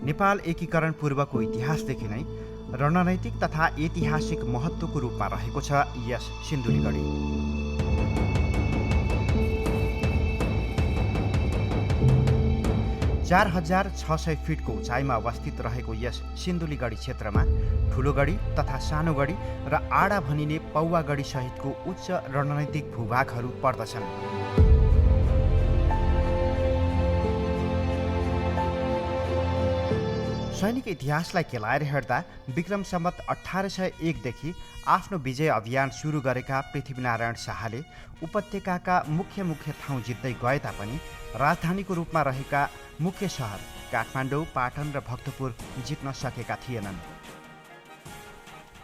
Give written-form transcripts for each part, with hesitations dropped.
नेपाल एकीकरण पूर्वको इतिहासदेखि नै रणनैतिक तथा ऐतिहासिक महत्त्वको रूपमा रहेको छ यस सिन्धुलीगढी। 4600 फिटको उचाइमा अवस्थित रहेको यस सिन्धुलीगढी क्षेत्रमा ठुलो गढी तथा सानो गढी र आडा भनिने पौवा गढी सहितको उच्च रणनैतिक भूभागहरू पर्दछन्। सैनिक इतिहासलाई केलाएर हेर्दा विक्रम सम्वत 1801 देखि आफ्नो विजय अभियान सुरु गरेका पृथ्वीनारायण शाहले उपत्यकाका मुख्य ठाउँ जित्दै गए तापनि राजधानीको रूपमा रहेका मुख्य सहर काठमाडौँ, पाटन र भक्तपुर जित्न सकेका थिएनन्।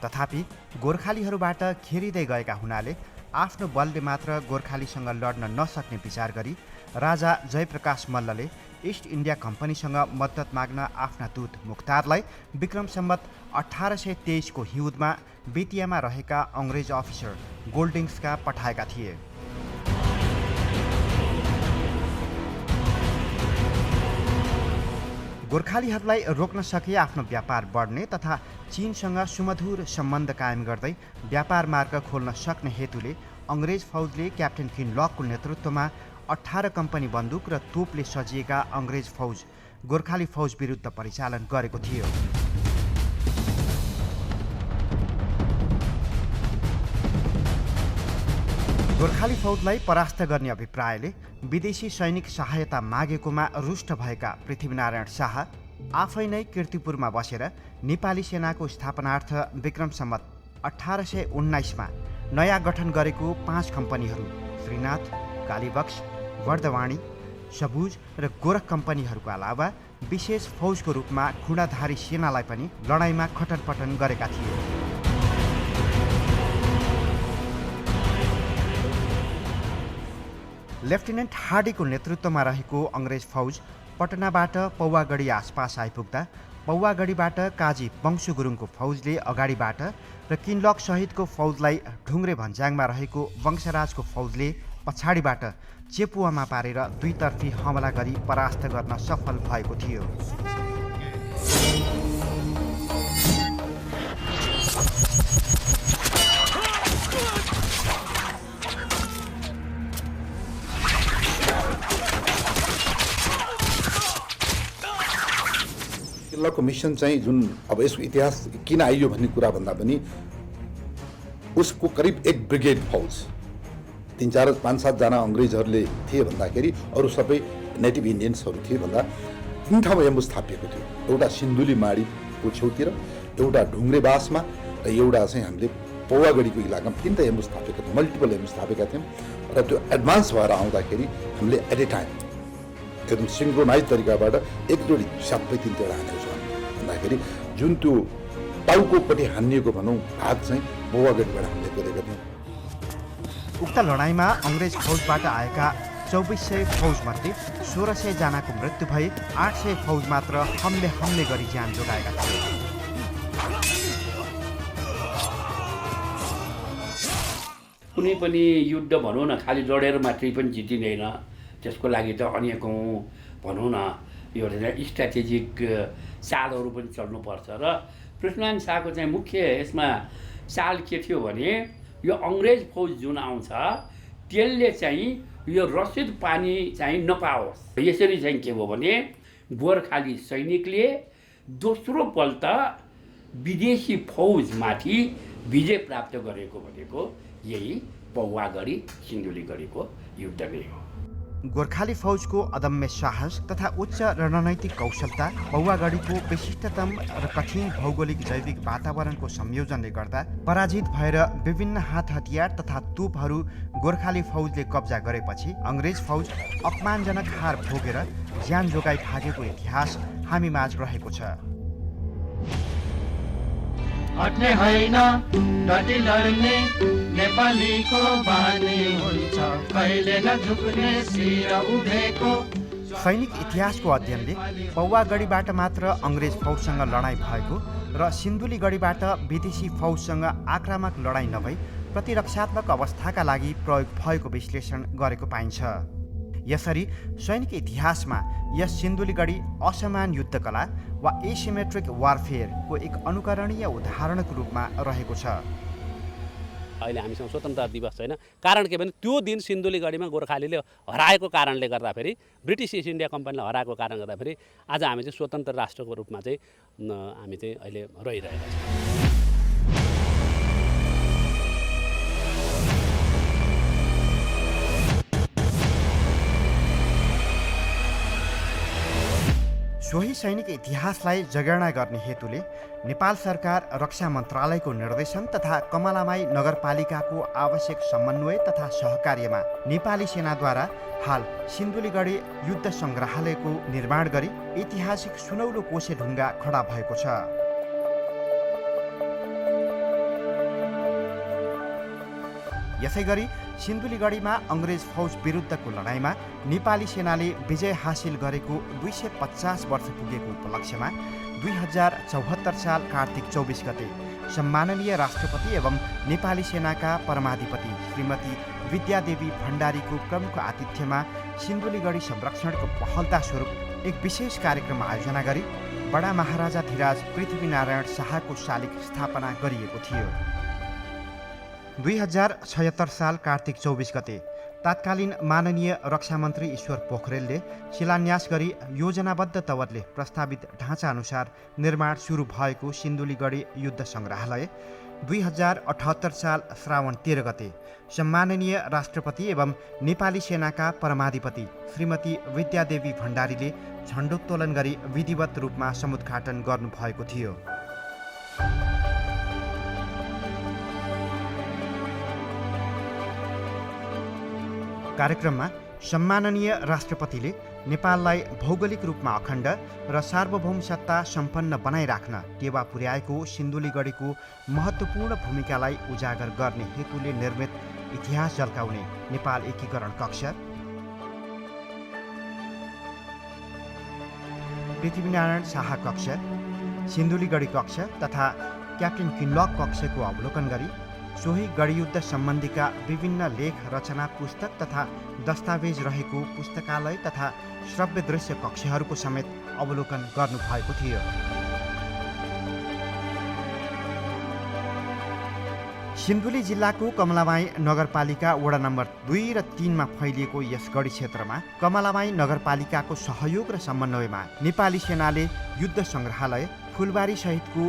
तथापि गोर्खालीहरूबाट घेरिँदै गएका हुनाले आफ्नो बलले मात्र गोर्खालीसँग लड्न नसक्ने विचार गरी राजा जयप्रकाश मल्लले इस्ट इन्डिया कम्पनीसँग मद्दत माग्न आफ्ना दूत मुख्तारलाई विक्रम सम्वत 1823 को हिउँदमा बेतियामा रहेका अङ्ग्रेज अफिसर गोल्डिङ्सका पठाएका थिए। गोर्खालीहरूलाई रोक्न सके आफ्नो व्यापार बढ्ने तथा चीनसँग सुमधुर सम्बन्ध कायम गर्दै व्यापार मार्ग खोल्न सक्ने हेतुले अङ्ग्रेज फौजले क्याप्टेन किनलकको नेतृत्वमा 18 कम्पनी बन्दुक र तोपले सजिएका अङ्ग्रेज फौज गोर्खाली फौज विरुद्ध परिचालन गरेको थियो। गोर्खाली फौजलाई परास्त गर्ने अभिप्रायले विदेशी सैनिक सहायता मागेकोमा रुष्ट भएका पृथ्वीनारायण शाह आफै नै कीर्तिपुरमा बसेर नेपाली सेनाको स्थापनार्थ विक्रम सम्वत 1819 नयाँ गठन गरेको 5 कम्पनीहरू श्रीनाथ, कालीबक्स, वर्धवाणी, सबुज र गोरख कम्पनीहरूको अलावा विशेष फौजको रूपमा खुडाधारी सेनालाई पनि लडाईँमा खटनपटन गरेका थिए। लेफ्टिनेन्ट हार्डीको नेतृत्वमा रहेको अङ्ग्रेज फौज पटनाबाट पौवागढी आसपास आइपुग्दा पौवागढीबाट काजी वंशु गुरुङको फौजले अगाडिबाट र किनलक सहितको फौजलाई ढुङ्ग्रे भन्ज्याङमा रहेको वंशराजको फौजले पछाडिबाट चेपुवामा पारेर दुईतर्फी हमला गरी परास्त गर्न सफल भएको थियो। किनलकको मिसन चाहिँ जुन अब यसको इतिहास किन आइयो भन्ने कुरा भन्दा पनि उसको करिब 1 ब्रिगेड फौज 3-4-5-7 जना अङ्ग्रेजहरूले थिए भन्दाखेरि अरू सबै नेटिभ इन्डियन्सहरू थिए भन्दा 3 ठाउँमा एम्बुस थापिएको थियो। एउटा सिन्धुली माडीको छेउतिर, एउटा ढुङ्ग्रेबासमा र एउटा चाहिँ हामीले पौवागढीको इलाकामा 3टा एम्बुस थापेका थियौँ, मल्टिपल एम्बुस थापेका थियौँ र त्यो एडभान्स भएर आउँदाखेरि हामीले एट ए टाइम एकदम सिङ्क्रोनाइज तरिकाबाट एक जोडी सबै 3टा हानेको छ भन्दाखेरि जुन त्यो टाउकोपट्टि हानिएको भनौँ भाग चाहिँ पौवागढीबाट हामीले गरेका थियौँ। उक्त लडाईँमा अङ्ग्रेज फौजबाट आएका 2400 फौजमध्ये 1600 जनाको मृत्यु भए 800 फौज मात्र हमले गरी ज्यान जोगाएका थिए। कुनै पनि युद्ध भनौँ न खालि लडेर मात्रै पनि जितिँदैन, त्यसको लागि त अनेकौँ भनौँ न यो स्ट्राटेजिक चालहरू पनि चल्नुपर्छ र पृथ्वीनारायण शाहको चाहिँ मुख्य यसमा चाल के थियो भने यो अङ्ग्रेज फौज जुन आउँछ त्यसले चाहिँ यो रसिद पानी चाहिँ नपाओस्। यसरी चाहिँ के भयो भने गोर्खाली सैनिकले दोस्रो पल्ट विदेशी फौजमाथि विजय प्राप्त गरेको भनेको यही पौवागढी सिन्धुलीगढीको युद्ध नै हो। गोर्खाली फौजको अदम्य साहस तथा उच्च रणनैतिक कौशलता, पौवागढीको विशिष्टतम र कठिन भौगोलिक जैविक वातावरणको संयोजनले गर्दा पराजित भएर विभिन्न हात हतियार तथा तोपहरू गोर्खाली फौजले कब्जा गरेपछि अङ्ग्रेज फौज अपमानजनक हार भोगेर ज्यान जोगाई भागेको इतिहास हामी माझ रहेको छ। हट्ने होइन डटी लड्ने नेपालीको बानी हुन्छ, कहिले नझुक्ने शिर उठेको। सैनिक इतिहासको अध्ययनले पौवागढीबाट मात्र अङ्ग्रेज फौजसँग लडाईँ भएको र सिन्धुलीगढीबाट विदेशी फौजसँग आक्रामक लडाईँ नभई प्रतिरक्षात्मक अवस्थाका लागि प्रयोग भएको विश्लेषण गरेको पाइन्छ। यसरी सैनिक इतिहासमा यस सिन्धुलीगढी असमान युद्धकला वा एसिमेट्रिक वारफेयरको एक अनुकरणीय उदाहरणको रूपमा रहेको छ। अहिले हामीसँग स्वतन्त्रता दिवस छैन, कारण के भने त्यो दिन सिन्धुलीगढीमा गोर्खालीले हराएको कारणले गर्दाखेरि, ब्रिटिस इस्ट इन्डिया कम्पनीले हराएको कारणले गर्दाखेरि आज हामी चाहिँ स्वतन्त्र राष्ट्रको रूपमा चाहिँ हामी चाहिँ अहिले रहिरहेका छौँ। सोही सैनिक इतिहासलाई जगेर्ना गर्ने हेतुले नेपाल सरकार रक्षा मन्त्रालयको निर्देशन तथा कमलामाई नगरपालिकाको आवश्यक समन्वय तथा सहकार्यमा नेपाली सेनाद्वारा हाल सिन्धुलीगढी युद्ध सङ्ग्रहालयको निर्माण गरी ऐतिहासिक सुनौलो कोसेढुङ्गा खडा भएको छ। यसै गरी सिन्धुलीगढीमा अङ्ग्रेज फौज विरुद्धको लडाइँमा नेपाली सेनाले विजय हासिल गरेको 250 वर्ष पुगेको उपलक्ष्यमा 2074 साल कार्तिक 24 गते सम्माननीय राष्ट्रपति एवं नेपाली सेनाका परमाधिपति श्रीमती विद्यादेवी भण्डारीको प्रमुख आतिथ्यमा सिन्धुलीगढी संरक्षणको पहलता स्वरूप एक विशेष कार्यक्रम आयोजना गरी बडा महाराजा धिराज पृथ्वीनारायण शाहको शालिग स्थापना गरिएको थियो। 2076 साल कार्तिक 24 गते तत्कालीन माननीय रक्षा मन्त्री ईश्वर पोखरेलले शिलान्यास गरी योजनाबद्ध तवरले प्रस्तावित ढाँचा अनुसार निर्माण सुरु भएको सिन्धुलीगढी युद्ध सङ्ग्रहालय 2078 साल श्रावण 13 गते सम्माननीय राष्ट्रपति एवं नेपाली सेनाका परमाधिपति श्रीमती विद्यादेवी भण्डारीले झण्डोत्तोलन गरी विधिवत रूपमा समुद्घाटन गर्नुभएको थियो। कार्यक्रममा सम्माननीय राष्ट्रपतिले नेपाललाई भौगोलिक रूपमा अखण्ड र सार्वभौम सत्ता सम्पन्न बनाइराख्न टेवा पुर्याएको सिन्धुलीगढीको महत्त्वपूर्ण भूमिकालाई उजागर गर्ने हेतुले निर्मित इतिहास झल्काउने नेपाल एकीकरण कक्ष, पृथ्वीनारायण शाह कक्ष, सिन्धुलीगढी कक्ष तथा क्याप्टेन किन्लक कक्षको अवलोकन गरी सोही गढीयुद्ध सम्बन्धीका विभिन्न लेख रचना पुस्तक तथा दस्तावेज रहेको पुस्तकालय तथा श्रव्य दृश्य कक्षहरूको समेत अवलोकन गर्नुभएको थियो। सिन्धुली जिल्लाको कमलामाई नगरपालिका वडा नम्बर 2 र 3 मा फैलिएको यस गढी क्षेत्रमा कमलामाई नगरपालिकाको सहयोग र समन्वयमा नेपाली सेनाले युद्ध सङ्ग्रहालय, फुलबारी सहितको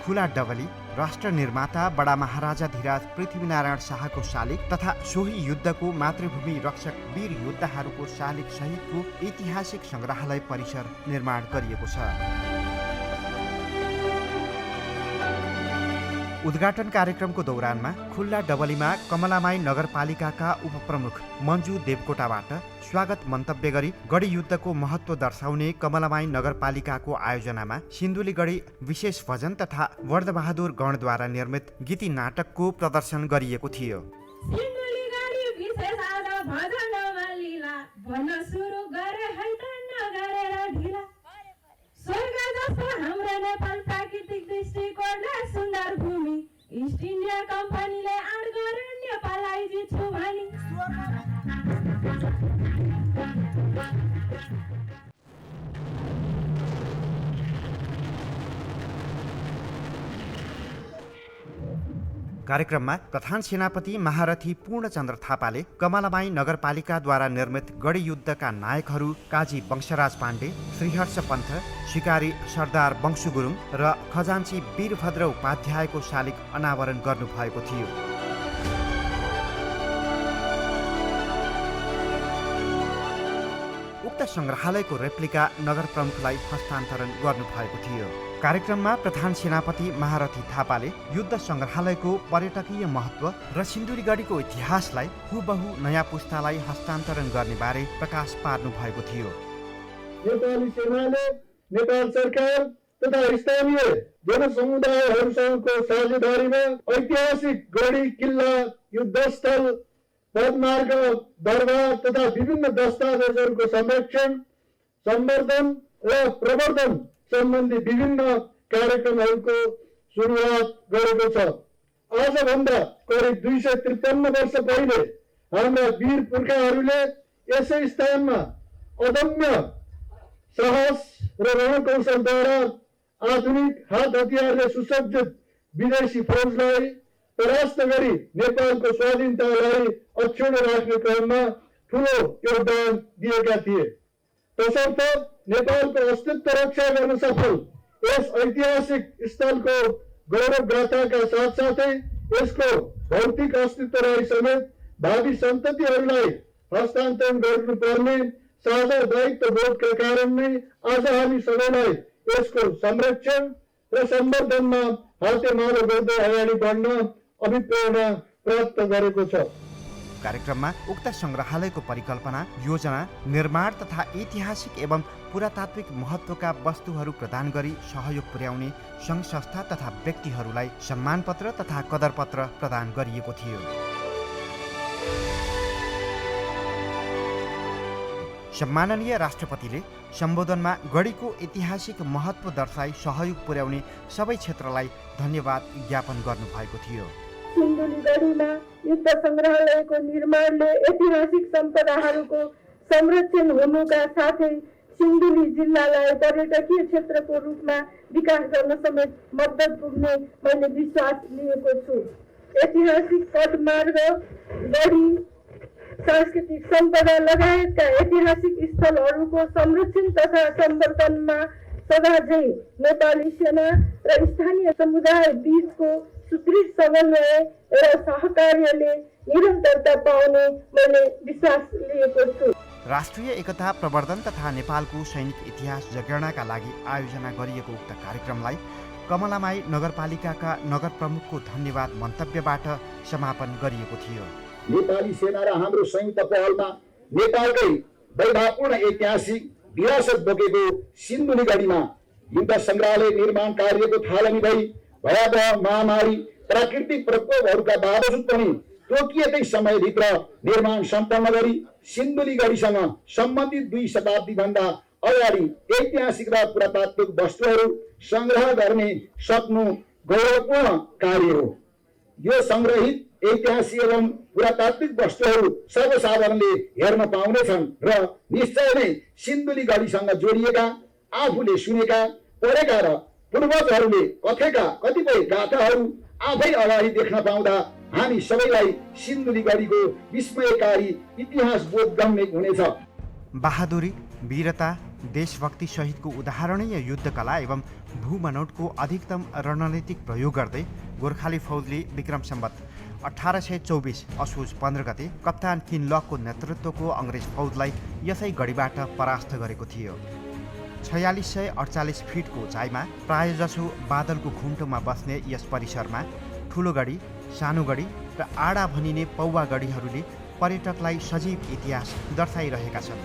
खुला डबली, राष्ट्र निर्माता बडा महाराजा धिराज पृथ्वीनारायण शाहको शालिग तथा सोही युद्धको मातृभूमि रक्षक वीर योद्धाहरूको शालिग सहितको ऐतिहासिक सङ्ग्रहालय परिसर निर्माण गरिएको छ। उद्घाटन कार्यक्रमको दौरानमा खुल्ला डबलीमा कमलामाई नगरपालिकाका उपप्रमुख मन्जु देवकोटाबाट स्वागत मन्तव्य गरी गढी युद्धको महत्त्व दर्शाउने कमलामाई नगरपालिकाको आयोजनामा सिन्धुलीगढी विशेष भजन तथा वर्धबहादुर गणद्वारा निर्मित गीती नाटकको प्रदर्शन गरिएको थियो। इस्ट इन्डिया कम्पनीले आड गरेर नेपाललाई जित्छु भनी कार्यक्रममा प्रधान सेनापति महारथी पूर्णचन्द्र थापाले कमलामाई नगरपालिकाद्वारा निर्मित गढी युद्धका नायकहरू काजी वंशराज पाण्डे, श्रीहर्ष पन्थ, शिकारी सरदार वंशु गुरुङ र खजान्ची वीरभद्र उपाध्यायको शालिग अनावरण गर्नुभएको थियो। उक्त सङ्ग्रहालयको रेप्लिका नगर प्रमुखलाई हस्तान्तरण गर्नुभएको थियो। कार्यक्रममा प्रधान सेनापति महारथी थापाले युद्ध सङ्ग्रहालयको पर्यटकीय महत्त्व र सिन्धुलीगढीको इतिहासलाई हुबहु नयाँ पुस्तालाई हस्तान्तरण गर्ने बारे प्रकाश पार्नु भएको थियो। नेपाली सेनाले नेपाल सरकार तथा स्थानीय जनसमुदायहरूसँगको साझेदारीमा ऐतिहासिक गढी किल्ला, युद्धस्थल, पदमार्ग, दरबार तथा विभिन्न दस्तावेजहरूको संरक्षण, सम्वर्धन र प्रवर्धन सम्बन्धी विभिन्न कार्यक्रमहरूको सुरुवात गरेको छ। आजभन्दा करिब 253 वर्ष पहिले हाम्रा वीर पुर्खाहरूले यसै स्थानमा अदम्य साहस र रणकौशलद्वारा आधुनिक हात हतियारले सुसज्जित विदेशी फौजलाई परास्त गरी नेपालको स्वाधीनतालाई अक्षुण्ण राख्ने क्रममा ठुलो योगदान दिएका थिए। तसर्थ नेपालको अस्तित्व रक्षा गर्न सफल यस ऐतिहासिक स्थलको गौरव गाथाका साथसाथै यसको भौतिक अस्तित्वलाई समेत भावी सन्ततिहरूलाई हस्तान्तरण गर्नुपर्ने साझा दायित्व बोधका कारण नै आज हामी सबैलाई यसको संरक्षण र सम्वर्धनमा हातेमालो गर्दै अगाडि बढ्न अभिप्रेरणा प्राप्त गरेको छ। कार्यक्रममा उक्त सङ्ग्रहालयको परिकल्पना, योजना, निर्माण तथा ऐतिहासिक एवं पुरातात्विक महत्त्वका वस्तुहरू प्रदान गरी सहयोग पुर्याउने सङ्घ संस्था तथा व्यक्तिहरूलाई सम्मानपत्र तथा कदरपत्र प्रदान गरिएको थियो। सम्माननीय राष्ट्रपतिले सम्बोधनमा गढीको ऐतिहासिक महत्त्व दर्शाई सहयोग पुर्याउने सबै क्षेत्रलाई धन्यवाद ज्ञापन गर्नुभएको थियो। सिन्धुलीगढीमा युद्ध सङ्ग्रहालयको निर्माणले ऐतिहासिक सम्पदाहरूको संरक्षण हुनुका साथै सिन्धुली जिल्लालाई पर्यटकीय क्षेत्रको रूपमा विकास गर्न समेत मद्दत पुग्ने मैले विश्वास लिएको छु। ऐतिहासिक पदमार्ग, गढी, सांस्कृतिक सम्पदा लगायतका ऐतिहासिक स्थलहरूको संरक्षण तथा सम्वर्धनमा सदा झै नेपाली सेना र स्थानीय समुदाय बीचको सुदृढ समन्वय र सहकार्यले निरन्तरता पाउने मैले विश्वास लिएको छु। राष्ट्रिय एकता प्रवर्धन तथा नेपालको सैनिक इतिहास जगेर्नाका लागि आयोजना गरिएको उक्त कार्यक्रमलाई कमलामाई नगरपालिकाका नगर प्रमुखको धन्यवाद मन्तव्यबाट समापन गरिएको थियो। नेपाली सेना र हाम्रो संयुक्त पहलमा नेपालकै वैभवपूर्ण ऐतिहासिक विरासत बोकेको सिन्धुलीगढीमा युद्ध सङ्ग्रहालय निर्माण कार्यको थालनी भई भयावह महामारी प्राकृतिक प्रकोपहरूका बावजुद पनि तोकिएकै समयभित्र निर्माण सम्पन्न गरी सिन्धुलीगढीसँग सम्बन्धित 2 शताब्दीभन्दा अगाडि ऐतिहासिक र पुरातात्विक वस्तुहरू सङ्ग्रह गर्ने सक्नु गौरवपूर्ण कार्य हो। यो सङ्ग्रहित ऐतिहासिक एवं पुरातात्विक वस्तुहरू सर्वसाधारणले हेर्न पाउनेछन् र निश्चय नै सिन्धुलीगढीसँग जोडिएका, आफूले सुनेका, पढेका र पूर्वजहरूले कथेका कतिपय गाथाहरू आफै अगाडि देख्न पाउँदा हामी सबैलाई सिन्धुलीगढीको विस्मयकारी इतिहास बोध गम्य हुनेछ। बहादुरी, वीरता, देशभक्ति सहितको उदाहरणीय युद्धकला एवं भूबनौटको अधिकतम रणनीतिक प्रयोग गर्दै गोर्खाली फौजले विक्रम सम्वत 1824 असोज 15 गते कप्तान किनलकको नेतृत्वको अङ्ग्रेज फौजलाई यसै गढीबाट परास्त गरेको थियो। 4648 फिटको उचाइमा प्रायजसो बादलको घुम्टोमा बस्ने यस परिसरमा ठुलो गढी, सानो गढी र आडा भनिने पौवा गढीहरूले पर्यटकलाई सजीव इतिहास दर्शाइरहेका छन्।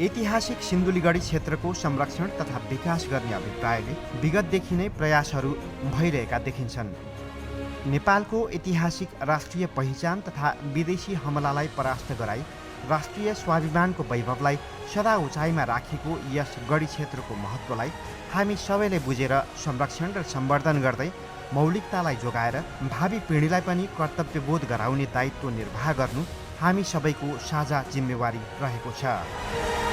ऐतिहासिक सिन्धुलीगढी क्षेत्रको संरक्षण तथा विकास गर्ने अभिप्रायले विगतदेखि नै प्रयासहरू भइरहेका देखिन्छन्। नेपालको ऐतिहासिक राष्ट्रिय पहिचान तथा विदेशी हमलालाई परास्त गराई राष्ट्रिय स्वाभिमानको वैभवलाई सदा उचाइमा राखेको यस गढी क्षेत्रको महत्त्वलाई हामी सबैले बुझेर संरक्षण र सम्वर्धन गर्दै मौलिकतालाई जोगाएर भावी पिँढीलाई पनि कर्तव्यबोध गराउने दायित्व निर्वाह गर्नु हामी सबैको साझा जिम्मेवारी रहेको छ।